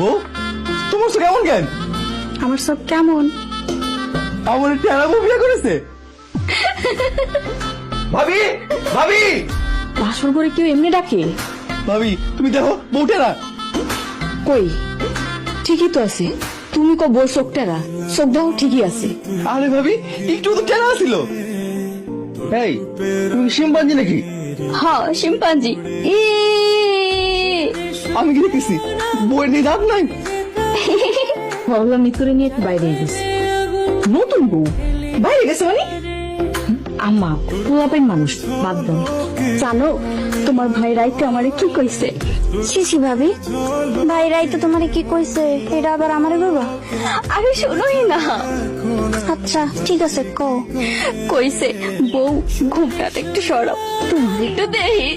বউ তোমার চোখ কেমন কেন? আমার সব কেমন? আমার টেরা বউ বিয়ে করেছে। ভাবি ভাবি বাসর করে কেউ এমনি ডাকে? ভাবি তুমি দেখো বউ টেরা। কই, ঠিকই তো আছে। তুমি কো বউ চোখটারা, চোখ দাও ঠিকই আছে। আরে ভাবি একটু তো টেরা ছিল। এই তুমি শিম্পাঞ্জি নাকি? হ্যাঁ শিম্পাঞ্জি। আমি কি দেখতেছি বউয়ের নিয়ে দাঁত নাই? ভাবলাম মিতুরে নিয়ে একটু বাইরে গেছে। নতুন বউ বাইরে গেছে মানে? আম্মা পোলাপেন মানুষ, বাদ দাও। জানো তোমার ভাই রাইতে আমারে কি কইছে? শিশি ভাবি, ভাই রাই তো তোমারে কি কইছে এটা আবার আমারে বলবা? আরে শোনোই না। আচ্ছা ঠিক আছে কও। কইছে বউ ঘুমটাতে একটু সরাও, তুমি একটু দেহি।